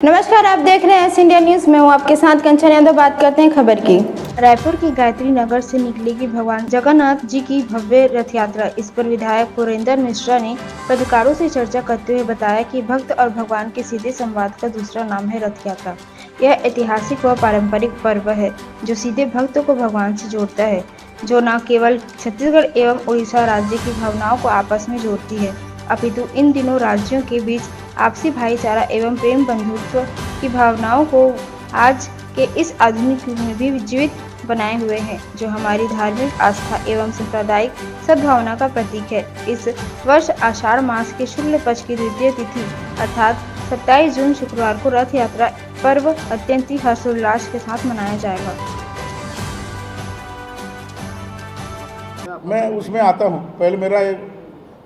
नमस्कार, आप देख रहे हैं इंडिया न्यूज। मैं हूं आपके साथ कंचन यादव। बात करते हैं खबर की। रायपुर की गायत्री नगर से निकलेगी भगवान जगन्नाथ जी की भव्य रथ यात्रा। इस पर विधायक पुरेंद्र मिश्रा ने पत्रकारों से चर्चा करते हुए बताया कि भक्त और भगवान के सीधे संवाद का दूसरा नाम है रथ यात्रा। यह ऐतिहासिक व पारंपरिक पर्व है जो सीधे भक्तों को भगवान से जोड़ता है, जो न केवल छत्तीसगढ़ एवं उड़ीसा राज्य की भावनाओं को आपस में जोड़ती है, अपितु इन दिनों राज्यों के बीच आपसी भाईचारा एवं प्रेम बंधुत्व की भावनाओं को आज के इस आधुनिक युग में भी जीवित बनाए हुए हैं, जो हमारी धार्मिक आस्था एवं सांप्रदायिक सद्भावना का प्रतीक है। इस वर्ष आषाढ़ मास के शुक्ल पक्ष की द्वितीय तिथि अर्थात 27 जून शुक्रवार को रथ यात्रा पर्व अत्यंत ही हर्षोल्लास के साथ मनाया जाएगा। मैं उसमें आता हूँ, पहले मेरा एक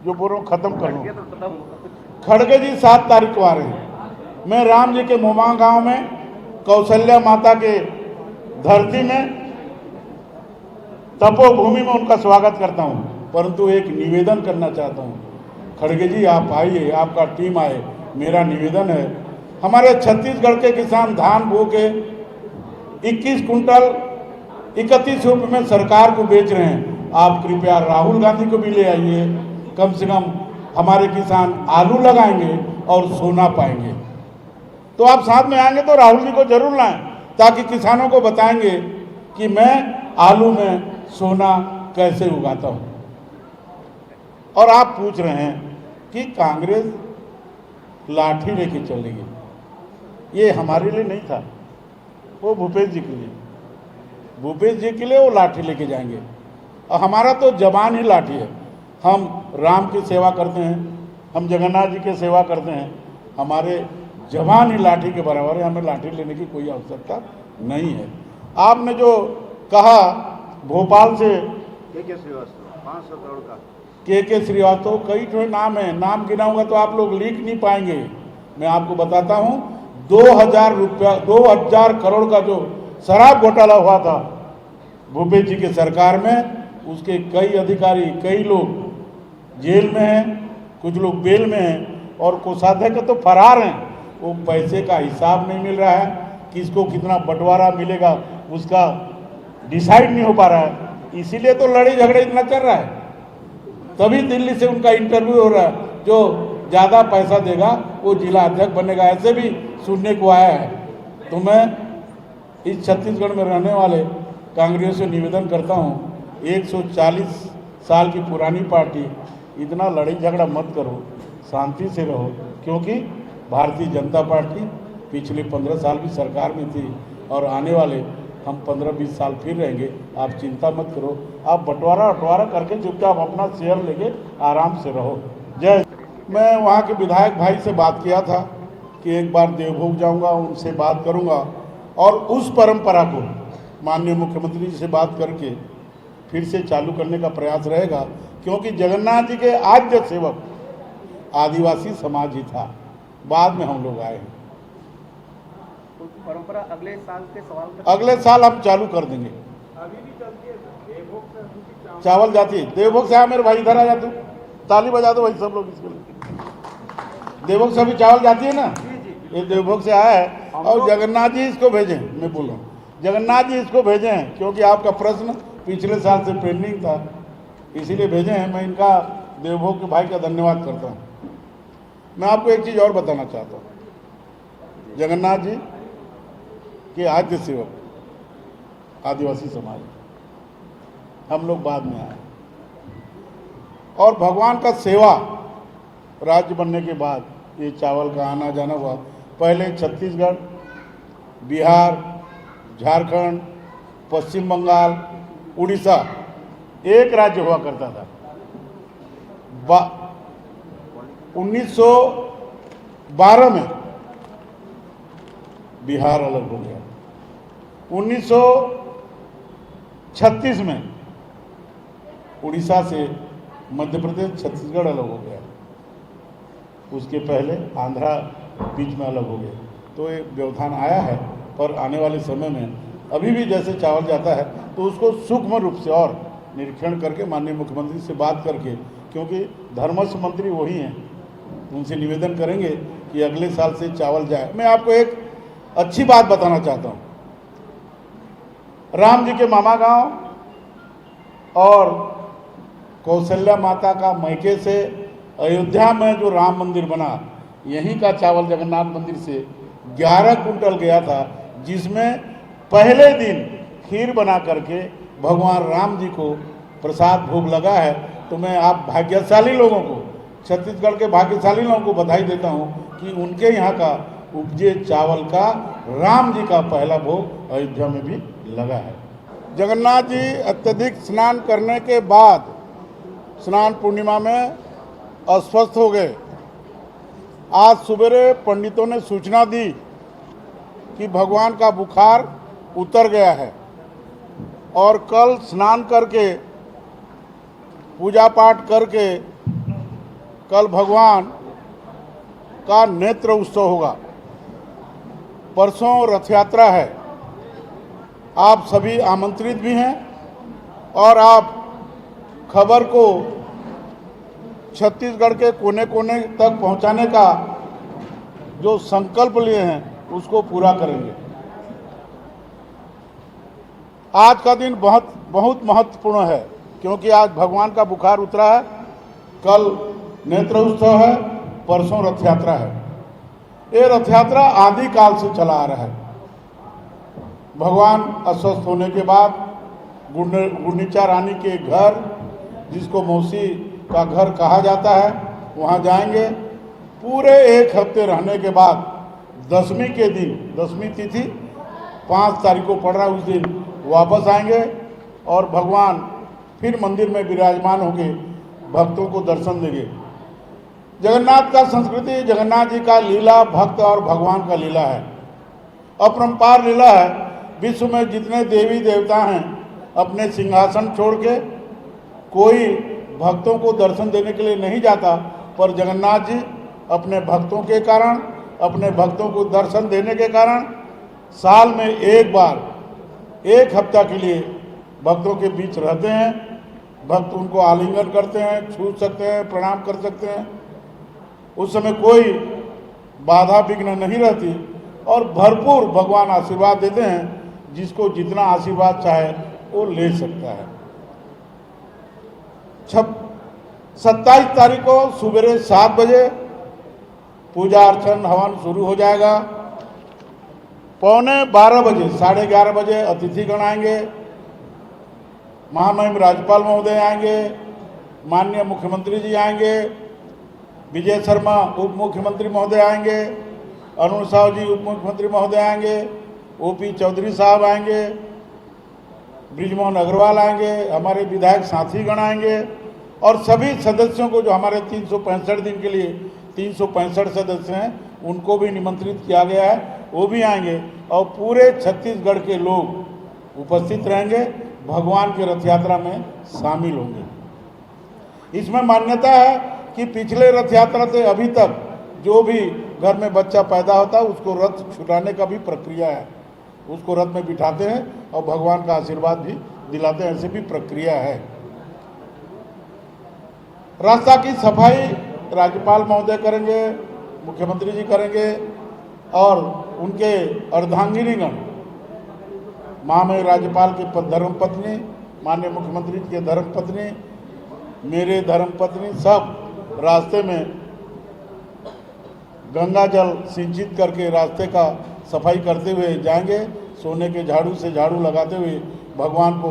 जो बोल रहा हूँ खत्म कर लूँ। खड़गे जी 7 तारीख को आ रहे हैं। मैं राम जी के मोमा गांव में कौशल्या माता के धरती में तपोभूमि में उनका स्वागत करता हूँ, परंतु एक निवेदन करना चाहता हूँ। खड़गे जी आप आइए, आपका टीम आए। मेरा निवेदन है, हमारे छत्तीसगढ़ के किसान धान बो के 21 कुंटल 31 रुपये में सरकार को बेच रहे हैं। आप कृपया राहुल गांधी को भी ले आइए, कम से कम हमारे किसान आलू लगाएंगे और सोना पाएंगे। तो आप साथ में आएंगे तो राहुल जी को जरूर लाएं, ताकि किसानों को बताएंगे कि मैं आलू में सोना कैसे उगाता हूं। और आप पूछ रहे हैं कि कांग्रेस लाठी लेके चलेगी, ये हमारे लिए नहीं था, वो भूपेश जी के लिए। भूपेश जी के लिए वो लाठी लेके जाएंगे, और हमारा तो जबान ही लाठी है। हम राम की सेवा करते हैं, हम जगन्नाथ जी की सेवा करते हैं, हमारे जबान ही लाठी के बराबर है। हमें लाठी लेने की कोई आवश्यकता नहीं है। आपने जो कहा भोपाल से के श्रीवास्तव 500 करोड़ का के श्रीवास्तव, कई ठो नाम है, नाम गिनाऊंगा तो आप लोग लिख नहीं पाएंगे। मैं आपको बताता हूँ, 2000 करोड़ का जो शराब घोटाला हुआ था भूपेश जी की सरकार में, उसके कई अधिकारी, कई लोग जेल में हैं, कुछ लोग बेल में हैं, और कोषाध्यक्ष तो फरार हैं। वो पैसे का हिसाब नहीं मिल रहा है, किसको कितना बंटवारा मिलेगा उसका डिसाइड नहीं हो पा रहा है। इसीलिए तो लड़ाई झगड़े इतना चल रहा है। तभी दिल्ली से उनका इंटरव्यू हो रहा है, जो ज़्यादा पैसा देगा वो जिला अध्यक्ष बनेगा, ऐसे भी सुनने को आया है। तो मैं इस छत्तीसगढ़ में रहने वाले कांग्रेस से निवेदन करता हूँ, 140 साल की पुरानी पार्टी, इतना लड़ाई झगड़ा मत करो, शांति से रहो। क्योंकि भारतीय जनता पार्टी पिछले 15 साल भी सरकार में थी, और आने वाले हम 15-20 साल फिर रहेंगे। आप चिंता मत करो, आप बंटवारा करके चुपचाप अपना शेयर लेके आराम से रहो। जय। मैं वहाँ के विधायक भाई से बात किया था कि एक बार देवभोग जाऊँगा, उनसे बात करूँगा, और उस परंपरा को माननीय मुख्यमंत्री जी से बात करके फिर से चालू करने का प्रयास रहेगा। क्योंकि जगन्नाथ जी के आद्य सेवक आदिवासी समाज ही था, बाद में हम लोग आए। तो परंपरा अगले साल के सवाल तक, अगले साल हम चालू कर देंगे। अभी भी चलती है देवभोग से चावल जाती है, देवभोग से मेरे भाई इधर आ जाते, ताली बजा दो भाई सब लोग इसके लिए। देवभोग से अभी चावल जाती है ना, ये देवभोग से आया है। और जगन्नाथ जी इसको भेजें, मैं बोल रहा हूँ जगन्नाथ जी इसको भेजें, क्योंकि आपका प्रश्न पिछले साल से पेंडिंग था, इसीलिए भेजे हैं। मैं इनका देवभोग के भाई का धन्यवाद करता हूँ। मैं आपको एक चीज़ और बताना चाहता हूँ, जगन्नाथ जी के आद्य सेवक आदिवासी समाज, हम लोग बाद में आए, और भगवान का सेवा राज्य बनने के बाद ये चावल का आना जाना हुआ। पहले छत्तीसगढ़, बिहार, झारखंड, पश्चिम बंगाल, उड़ीसा एक राज्य हुआ करता था। 1912 में बिहार अलग हो गया, 1936 में उड़ीसा से मध्य प्रदेश छत्तीसगढ़ अलग हो गया, उसके पहले आंध्रा बीच में अलग हो गया। तो एक व्यवधान आया है, पर आने वाले समय में अभी भी जैसे चावल जाता है तो उसको सूक्ष्म रूप से और निरीक्षण करके माननीय मुख्यमंत्री से बात करके, क्योंकि धर्मस्व मंत्री वही हैं, उनसे निवेदन करेंगे कि अगले साल से चावल जाए। मैं आपको एक अच्छी बात बताना चाहता हूँ। राम जी के मामा गांव और कौशल्या माता का मैके से अयोध्या में जो राम मंदिर बना, यहीं का चावल जगन्नाथ मंदिर से 11 कुंटल गया था, जिसमें पहले दिन खीर बना करके भगवान राम जी को प्रसाद भोग लगा है। तो मैं आप भाग्यशाली लोगों को, छत्तीसगढ़ के भाग्यशाली लोगों को बधाई देता हूं कि उनके यहाँ का उपजे चावल का राम जी का पहला भोग अयोध्या में भी लगा है। जगन्नाथ जी अत्यधिक स्नान करने के बाद स्नान पूर्णिमा में अस्वस्थ हो गए। आज सवेरे पंडितों ने सूचना दी कि भगवान का बुखार उतर गया है और कल स्नान करके पूजा पाठ करके कल भगवान का नेत्र उत्सव होगा। परसों रथ यात्रा है। आप सभी आमंत्रित भी हैं और आप खबर को छत्तीसगढ़ के कोने कोने तक पहुंचाने का जो संकल्प लिए हैं उसको पूरा करेंगे। आज का दिन बहुत महत्वपूर्ण है, क्योंकि आज भगवान का बुखार उतरा है, कल नेत्र उत्सव है, परसों रथ यात्रा है। ये रथ यात्रा आदिकाल से चला आ रहा है। भगवान अस्वस्थ होने के बाद गुंडीचा रानी के घर, जिसको मौसी का घर कहा जाता है, वहाँ जाएंगे। पूरे 1 हफ्ते रहने के बाद दशमी के दिन, दशमी तिथि 5 तारीख को पड़ रहा है, उस दिन वापस आएंगे और भगवान फिर मंदिर में विराजमान होंगे, भक्तों को दर्शन देंगे। जगन्नाथ का संस्कृति, जगन्नाथ जी का लीला भक्त और भगवान का लीला है, अपरंपार लीला है। विश्व में जितने देवी देवता हैं, अपने सिंहासन छोड़ के कोई भक्तों को दर्शन देने के लिए नहीं जाता, पर जगन्नाथ जी अपने भक्तों के कारण, अपने भक्तों को दर्शन देने के कारण साल में एक बार 1 हफ्ता के लिए भक्तों के बीच रहते हैं। भक्त उनको आलिंगन करते हैं, छू सकते हैं, प्रणाम कर सकते हैं। उस समय कोई बाधा विघ्न नहीं रहती और भरपूर भगवान आशीर्वाद देते हैं। जिसको जितना आशीर्वाद चाहे वो ले सकता है। 27 तारीख को सुबह 7 बजे पूजा अर्चन हवन शुरू हो जाएगा। 11:15 बजे, 11:30 बजे अतिथिगण आएंगे। महामहिम राज्यपाल महोदय आएंगे, माननीय मुख्यमंत्री जी आएंगे, विजय शर्मा उप मुख्यमंत्री महोदय आएंगे, अरुण साहू जी उप मुख्यमंत्री महोदय आएंगे, ओपी चौधरी साहब आएंगे, ब्रिजमोहन अग्रवाल आएंगे, हमारे विधायक साथीगण आएंगे और सभी सदस्यों को, जो हमारे 365 दिन के लिए 365 सदस्य हैं, उनको भी निमंत्रित किया गया है, वो भी आएंगे और पूरे छत्तीसगढ़ के लोग उपस्थित रहेंगे, भगवान की रथ यात्रा में शामिल होंगे। इसमें मान्यता है कि पिछले रथ यात्रा से अभी तक जो भी घर में बच्चा पैदा होता है उसको रथ छुटाने का भी प्रक्रिया है, उसको रथ में बिठाते हैं और भगवान का आशीर्वाद भी दिलाते हैं, ऐसे भी प्रक्रिया है। रास्ता की सफाई राज्यपाल महोदय करेंगे, मुख्यमंत्री जी करेंगे और उनके अर्धांगिनीगण, महामहिम राज्यपाल की धर्मपत्नी, माननीय मुख्यमंत्री जी के धर्मपत्नी, मेरे धर्मपत्नी, सब रास्ते में गंगा जल सिंचित करके रास्ते का सफाई करते हुए जाएंगे। सोने के झाड़ू से झाड़ू लगाते हुए भगवान को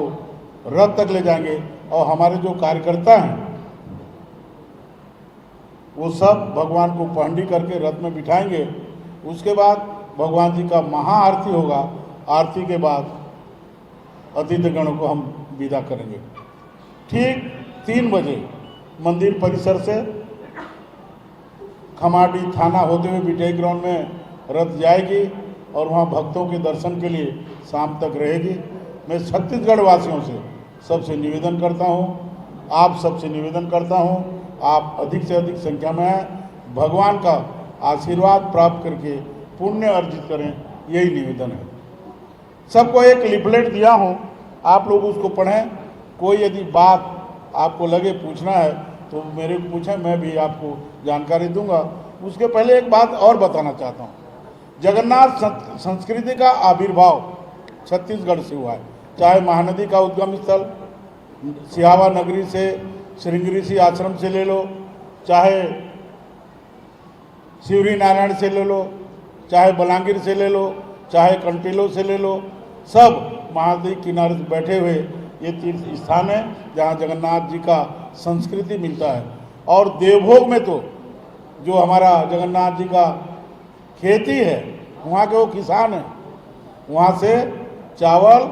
रथ तक ले जाएंगे और हमारे जो कार्यकर्ता हैं वो सब भगवान को पहंडी करके रथ में बिठाएंगे। उसके बाद भगवान जी का महाआरती होगा। आरती के बाद अतिथिगणों को हम विदा करेंगे। ठीक 3 बजे मंदिर परिसर से खमाडी थाना होते हुए बिटेक ग्राउंड में रथ जाएगी और वहाँ भक्तों के दर्शन के लिए शाम तक रहेगी। मैं छत्तीसगढ़ वासियों से सबसे निवेदन करता हूँ, आप सबसे निवेदन करता हूँ, आप अधिक से अधिक संख्या में आएँ, भगवान का आशीर्वाद प्राप्त करके पुण्य अर्जित करें, यही निवेदन है। सबको एक लिफलेट दिया हूँ, आप लोग उसको पढ़ें। कोई यदि बात आपको लगे पूछना है तो मेरे को पूछें, मैं भी आपको जानकारी दूंगा। उसके पहले एक बात और बताना चाहता हूँ। जगन्नाथ संस्कृति का आविर्भाव छत्तीसगढ़ से हुआ है। चाहे महानदी का उद्गम स्थल सिहावा नगरी से श्रृंगी ऋषि आश्रम से ले लो, चाहे शिवरी नारायण से ले लो, चाहे बलांगीर से ले लो, चाहे कंटीलो से ले लो, सब महानदी किनारे बैठे हुए ये तीर्थ स्थान है जहाँ जगन्नाथ जी का संस्कृति मिलता है। और देवभोग में तो जो हमारा जगन्नाथ जी का खेती है, वहाँ के वो किसान हैं, वहाँ से चावल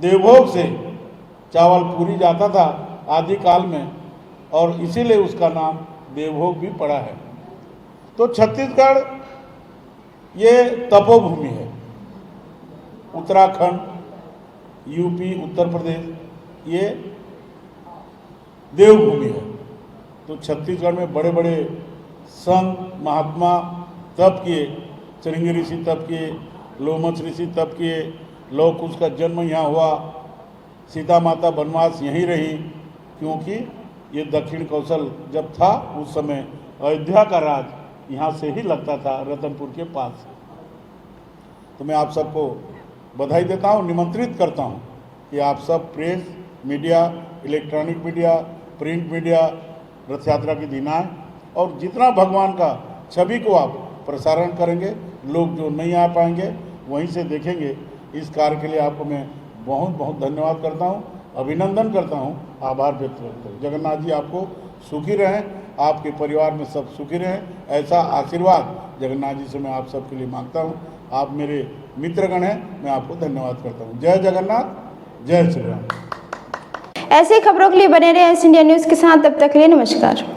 देवभोग से चावल पूरी जाता था आदि काल में, और इसीलिए उसका नाम देवभोग भी पड़ा है। तो छत्तीसगढ़ ये तपोभूमि है। उत्तराखंड, यूपी, उत्तर प्रदेश ये देवभूमि है। तो छत्तीसगढ़ में बड़े बड़े संत महात्मा तप किए, श्रृंगी ऋषि तप किए, लोमच ऋषि तप किए, लव कुश का जन्म यहाँ हुआ, सीता माता वनवास यहीं रही, क्योंकि ये दक्षिण कौशल जब था उस समय अयोध्या का राज यहाँ से ही लगता था, रतनपुर के पास। तो मैं आप सबको बधाई देता हूँ, निमंत्रित करता हूँ कि आप सब press, media, electronic media, print media रथ यात्रा की दिन आए और जितना भगवान का छवि को आप प्रसारण करेंगे, लोग जो नहीं आ पाएंगे वहीं से देखेंगे। इस कार्य के लिए आपको मैं बहुत बहुत धन्यवाद करता हूँ, अभिनंदन करता हूँ, आभार व्यक्त करता हूँ। जगन्नाथ जी आपको सुखी रहें, आपके परिवार में सब सुखी रहें, ऐसा आशीर्वाद जगन्नाथ जी से मैं आप सबके लिए मांगता हूँ। आप मेरे मित्रगण हैं, मैं आपको धन्यवाद करता हूँ। जय जगन्नाथ, जय श्री राम। ऐसी खबरों के लिए बने रहे एस इंडिया न्यूज़ के साथ। तब तक के लिए नमस्कार।